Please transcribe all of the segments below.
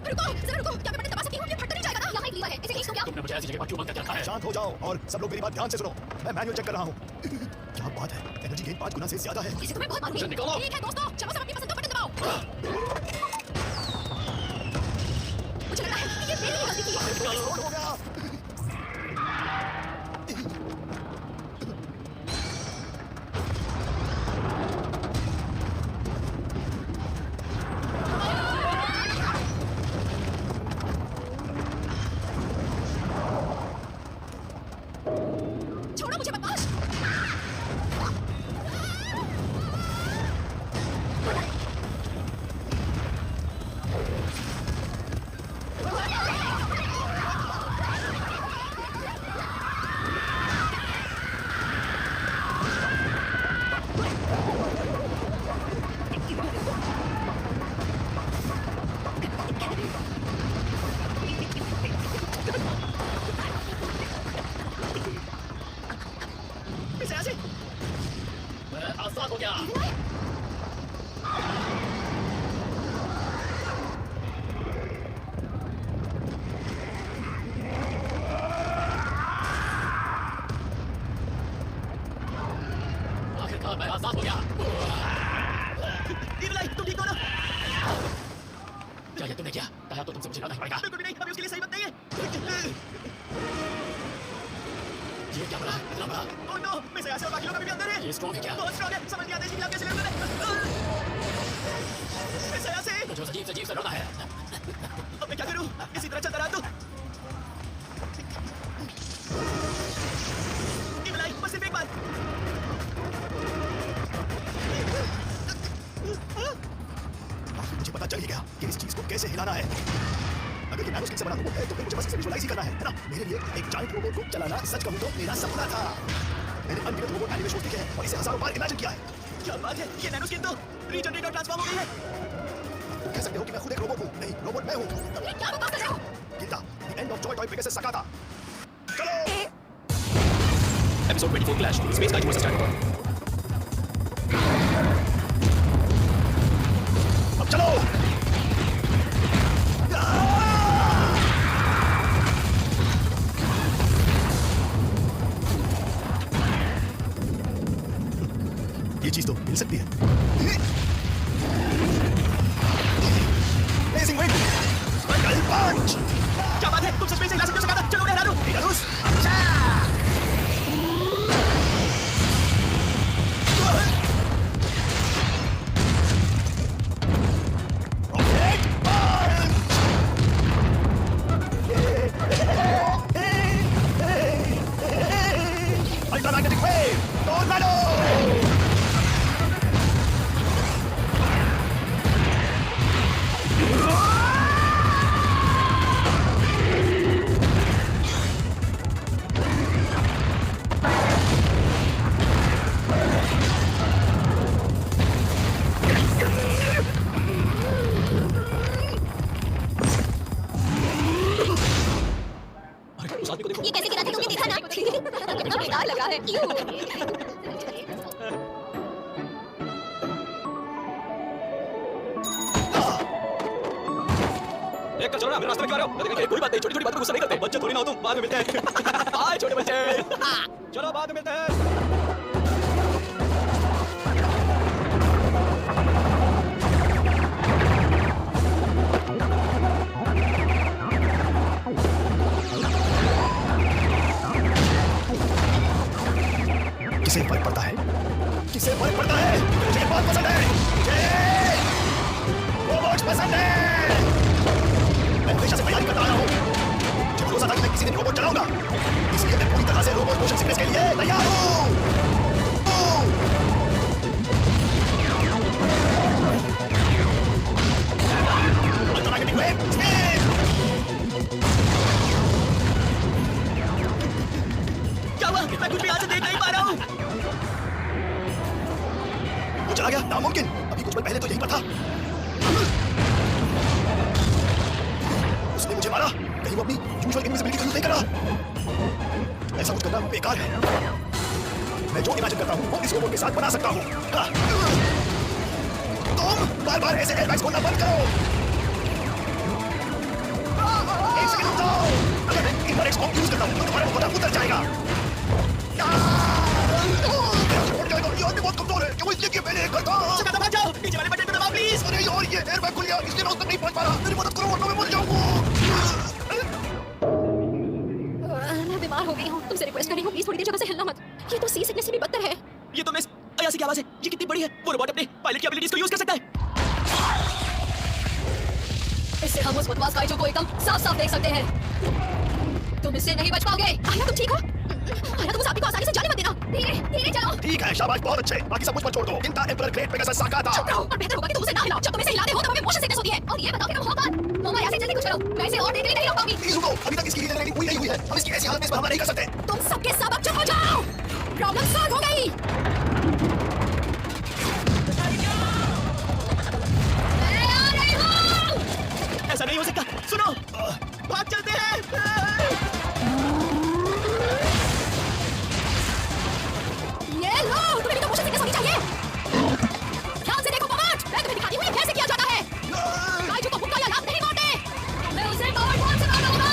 रुको जरा रुको, क्या मैं बटन दबा सकती हूँ? ये फट तो नहीं जाएगा ना? यहाँ एक लीवर है, इसे खींच दूं क्या? तुमने मुझे ऐसी जगह पर क्यों बंद करके रखा है? शांत हो जाओ और सब लोग मेरी बात ध्यान से सुनो। मैं मैनुअल चेक कर रहा हूँ। क्या बात है, एनर्जी गेन 5 गुना से ज्यादा है। इसे तो मैं बहुत मारूंगी। निकालो। ठीक है दोस्तों, चलो सब अपनी पसंद का बटन दबाओ। मुझे लगा है कि ये मेरी ही गलती थी। लोड हो गया। छोड़ो मुझे बदमाश। इसे ऐसे मैं आजाद हो गया। आखिरकार मैं आजाद हो गया। इवलाई, तुम ठीक हो ना? क्या ये तुमने किया? कहा तो तुमसे मुझे लड़ना ही पड़ेगा। बिल्कुल भी नहीं, अभी उसके लिए सही बात नहीं है। ये क्या बड़ा है? इतना बड़ा? ओह नो, मैं से और बाकी लोग अभी भी अंदर हैं। ये स्ट्रॉन्ग है क्या? बहुत स्ट्रॉन्ग है, समझ नहीं आता इसके लिए आप कैसे लड़ रहे हैं। मैं से मुझे उस अजीब से लड़ना है। अब मैं क्या करूं? इसी तरह चलता रहा तो इवलाई, बस सिर्फ एक बार। आखिर मुझे पता चल ही गया कि इस चीज को कैसे हिलाना है। अगर ये नैनो स्टिक से बना रोबोट है तो फिर मुझे बस इसे विजुअलाइज ही करना है ना? मेरे लिए एक जायंट रोबोट को चलाना सच कहूं तो मेरा सपना था। मैंने अनगिनत रोबोट एनिमे शोज देखे हैं और इसे हजारों बार इमेजिन किया है। क्या बात है, ये नैनो स्किन तो रीजनरेट और ट्रांसफॉर्म हो गई है। कह सकते हो कि मैं खुद एक रोबोट हूं। नहीं, रोबोट मैं हूं। तुम ये क्या बकवास कर रहे हो? Geeta, the end of joy toy Pegasus सकाता। चलो। Episode 24 clash space knight versus Titan. अब चलो। ये चीज तो मिल सकती है। Blazing Wind! Spikal Punch! क्या बात है, तुम सच में इसे हिला सकते हो सकाता? चलो उन्हें हिला दो। हिलारूस, अच्छा! Rocket Punch! Ultramagnetic Wave! Tornado! अरे उस आदमी को देखो। ये कैसे गिरा था तुमने देखा ना? कितना बेकार लगा है। देख कर चलो ना, मेरे रास्ते में क्यों आ रहे हो? देखिए कोई बात नहीं, छोटी-छोटी बातों पे गुस्सा नहीं करते। बच्चे थोड़ी ना हो तुम, बाद में मिलते हैं। बाय छोटे बच्चे। चलो बाद में मिलते हैं। किसे फर्क पड़ता है? किसे फर्क पड़ता है? मुझे बहुत पसंद है। मुझे रोबोट्स पसंद है। मैं हमेशा से तैयारी करता रहा हूँ। मुझे भरोसा था कि मैं किसी दिन रोबोट चलाऊंगा। इसलिए मैं पूरी तरह से रोबोट मोशन सिकनेस के लिए तैयार हूँ। Ultramagnetic Wave, spin! क्या हुआ? मैं कुछ भी यहाँ से देख नहीं पा रहा हूँ। वो चला गया, नामुमकिन। अभी कुछ पल पहले तो यहीं पर था। उसने मुझे मारा। कहीं वो अपनी यूजुअल इनविजिबिलिटी का यूज नहीं कर रहा। ऐसा कुछ करना बेकार है। मैं जो इमेजिन करता हूँ वो इस रोबोट के साथ बना सकता हूँ। तुम बार-बार ऐसे एयरबैग्स खोलना बंद करो। रुक जाओ। अगर मैं इन पर एक्सपॉक यूज करता हूँ तो तुम्हारा मुकद्दर उतर जाएगा। उठ जाएगा, ये आदमी बहुत कमजोर है, क्यों इसलिए कि मैंने करता। सकाता भाग जाओ, नीचे वाले बटन को दबाओ प्लीज। अरे यार, ये एयर बैग खुल गया, इसलिए मैं उस तक नहीं पहुंच पा रहा। मेरी मदद करो वरना मैं मर जाऊंगा। मैं बीमार हो गई हूँ, तुमसे रिक्वेस्ट कर रही हूँ, प्लीज थोड़ी देर जगह से हिलना मत। ये तो सी सिकनेस से भी बदतर है। ये तो मिस अयासी की आवाज है। ये कितनी बड़ी है। वो रोबोट अपने पायलट की एबिलिटीज को यूज कर सकता है। इससे हम उस बदमाश काइजू को एकदम साफ-साफ देख सकते हैं। तुम इससे नहीं बच पाओगे। आया, तुम ठीक हो? आया, तुम उस आदमी को आसानी से जाने मत देना। धीरे धीरे चलो। ठीक है, शाबाश, बहुत अच्छे। बाकी सब मुझ पर छोड़ दो। चिंता एम्परर ग्रेट पेगासस साकाता। चुप रहो, और बेहतर होगा कि तुम उसे ना हिलाओ। जब तुम इसे हिलाते हो तब हमें मोशन सिकनेस होती है। और ये बताओ कि तुम हो कौन? मोमा, यहाँ से जल्दी कुछ करो। मैं इसे और देर के लिए नहीं रोक पाऊंगी। प्लीज रुको, अभी तक इसकी लीड रेडी पूरी नहीं हुई है। हम इसकी ऐसी हालत में इस पर हमला नहीं कर सकते। तुम सबके सब अब चुप हो जाओ। प्रॉब्लम सॉल्व हो गई। मैं आ रही हूँ। ऐसा नहीं हो सकता। सुनो, भाग चलते हैं। ये लो, तुम्हें भी तो मोशन सिकनेस होनी चाहिए। ध्यान से देखो पवाट, मैं तुम्हें दिखाती हूँ ये कैसे किया जाता है। काइजू को हुक्का या लात नहीं मारते। मैं उसे पावर बॉल से मार दूंगा।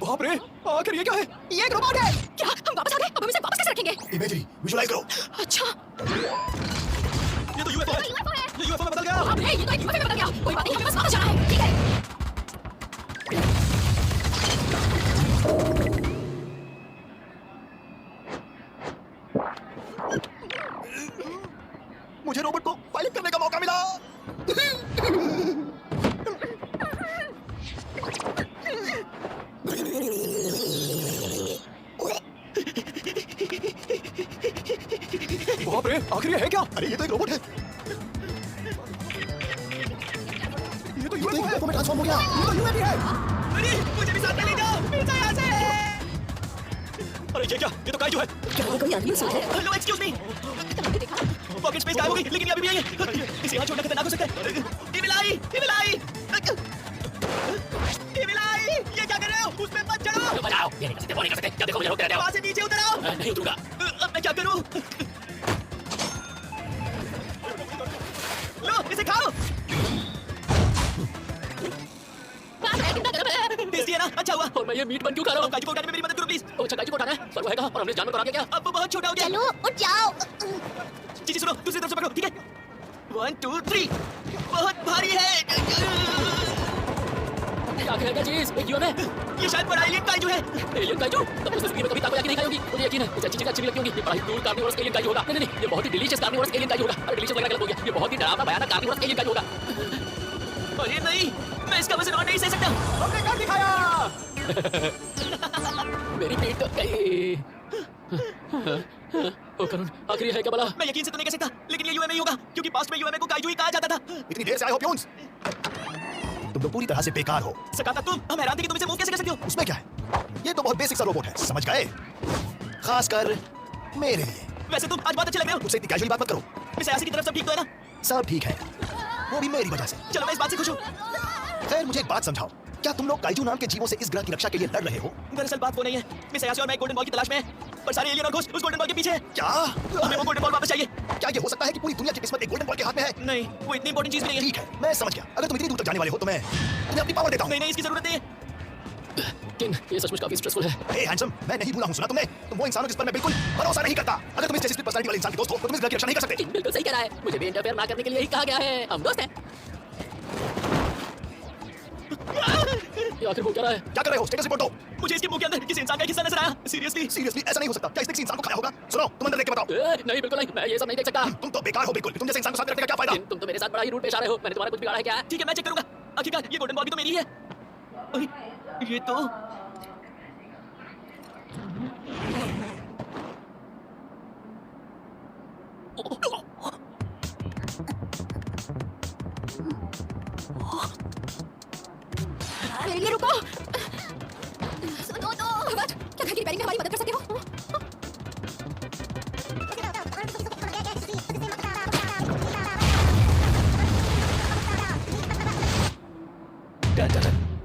बाप रे, आखिर ये क्या है? ये एक रोबोट है। क्या हम वापस आ गए? अब हम इसे वापस कैसे रखेंगे? इमेजरी विजुअलाइज करो। अच्छा, ये तो यूएफओ है। UFO है। ये यूएफओ में बदल गया। बाप रे, ये तो एक यूएफओ में बदल गया। कोई बात नहीं, हमें बस वापस जाना है। ठीक है। मुझे रोबोट को पायलट करने का मौका मिला। बाप रे, आखिर ये है क्या? अरे ये तो एक रोबोट है। ये तो ये यूएफओ है। यूएफओ में ट्रांसफॉर्म हो गया। ये तो यूएफओ है। अरे, मुझे भी साथ में ले जाओ। मिल जाए यहाँ से। अरे ये क्या? ये तो काइजू है। क्या ये कोई आदमी सूट है? Hello, excuse me. तुमने देखा? पॉकेट स्पेस गायब हो गई, लेकिन ये अभी भी आई है। इसे यहाँ छोड़ना खतरनाक हो सकता है। इविलाई, इविलाई, इविलाई, ये क्या कर रहे हो? उस पे मत चढ़ो। बचाओ, ये नहीं कर सकते, वो नहीं कर सकते। क्या देखो मुझे रोकते रहते हो? वहाँ से नीचे उतर आओ। नहीं उतरूंगा। अब मैं क्या करूं? लो, इसे खाओ। बाप रे, कितना गरम है। टेस्टी है ना? अच्छा हुआ। और मैं ये मीट बन क्यों खा रहा हूँ? काजू को उठाने में मेरी मदद करो प्लीज। ओ, अच्छा काजू को उठाना है? पर वो है कहाँ? और हमने इस जानवर को उठा दिया क्या? अब वो बहुत छोटा हो गया। चलो, उठ जाओ। जी सुनो, दूसरी तरफ से पकड़ो, ठीक है? 1 2 3। बहुत भारी है। ये आखिर है क्या चीज? एक जीवन है? ये शायद बड़ा एलियन काइजू है। एलियन काजू? तब तो जिंदगी में कभी ताको याकी नहीं खाई होगी। मुझे यकीन है कुछ अच्छी चीज अच्छी भी लगती होगी। ये बड़ा ही दूर कार्निवोरस एलियन काजू होगा। नहीं, ये बहुत ही डिलीशियस कार्निवोरस एलियन काजू होगा। अरे डिलीशियस वगैरह गलत हो गया। ये बहुत ही डरावना भयानक कार्निवोरस एलियन काजू होगा। अरे नहीं, मैं इसका वजन और नहीं सह सकता। हमने कर दिखाया। मेरी पेट तो गई। ओ करुण, आखिर ये है क्या भला? मैं यकीन से तो नहीं कह सकता, लेकिन ये यूएमए ही होगा, क्योंकि पास्ट में यूएमए को काइजू ही कहा जाता था। इतनी देर से आए हो प्यून्स? तुम लोग पूरी तरह से बेकार हो। सकाता तुम, हम हैरान थे कि तुम इसे मूव कैसे कर सकते हो। उसमें क्या है? ये तो बहुत बेसिक सा रोबोट है, समझ गए? खासकर मेरे लिए। वैसे तुम आज बहुत अच्छे लग रहे हो। मुझसे इतनी कैजुअली बात मत करो। मिस अयासी की तरफ सब ठीक तो है ना? सब ठीक है, वो भी मेरी वजह से। चलो, मैं इस बात से खुश हूँ। खैर, मुझे एक बात समझाओ, क्या तुम लोग काइजू नाम के जीवों से इस ग्रह की रक्षा के लिए लड़ रहे हो? दरअसल बात वो नहीं है। मिस अयासी और मैं एक गोल्डन बॉल की तलाश में हैं, पर सारे एलियन और घोस्ट उस गोल्डन बॉल के पीछे हैं। क्या? हमें वो गोल्डन बॉल वापस चाहिए। क्या ये हो सकता है कि पूरी दुनिया की किस्मत एक गोल्डन बॉल के हाथ में है? नहीं, वो इतनी इंपॉर्टेंट चीज भी नहीं है। ठीक है, मैं समझ गया। अगर तुम इतनी दूर तक जाने वाले हो तो मैं तुम्हें अपनी पावर देता हूँ। नहीं नहीं, इसकी जरूरत नहीं है। किंग, ये सचमुच काफी स्ट्रेसफुल है। हे हैंडसम, मैं नहीं भूला हूँ, सुना तुमने? तुम वो इंसान हो जिस पर मैं बिल्कुल भरोसा नहीं करता। अगर तुम इस जैसी split personality वाले इंसान के दोस्त हो तो तुम इस ग्रह की रक्षा नहीं कर सकते। किंग बिल्कुल सही कह रहा है। मुझे भी इंटरफेयर ना करने के लिए ही कहा गया है। हम दोस्त हैं। ये आखिर हो क्या रहा है? क्या कर रहे हो? स्टेटस रिपोर्ट दो। मुझे इसके मुंह के अंदर किसी इंसान का एक हिस्सा नजर आया। सीरियसली। सीरियसली, ऐसा नहीं हो सकता। क्या इसने किसी इंसान को खाया होगा? सुनो, तुम अंदर देख के बताओ। नहीं बिल्कुल नहीं, मैं ये सब नहीं देख सकता। तुम तो बेकार हो बिल्कुल। तुम जैसे इंसान को साथ में रखने का क्या फायदा? किंग, तुम तो मेरे साथ बड़ा ही रूड पेश आ रहे हो। मैंने तुम्हारा कुछ बिगाड़ा है क्या? ठीक है, मैं चेक करूंगा। आखिरकार ये गोल्डन बॉल भी तो मेरी ही है। अरे, ये तो मेरे लिए रुको। सुनो तो। व्हाट? क्या घर की रिपेयरिंग में हमारी मदद कर सकते हो? Done, done, done.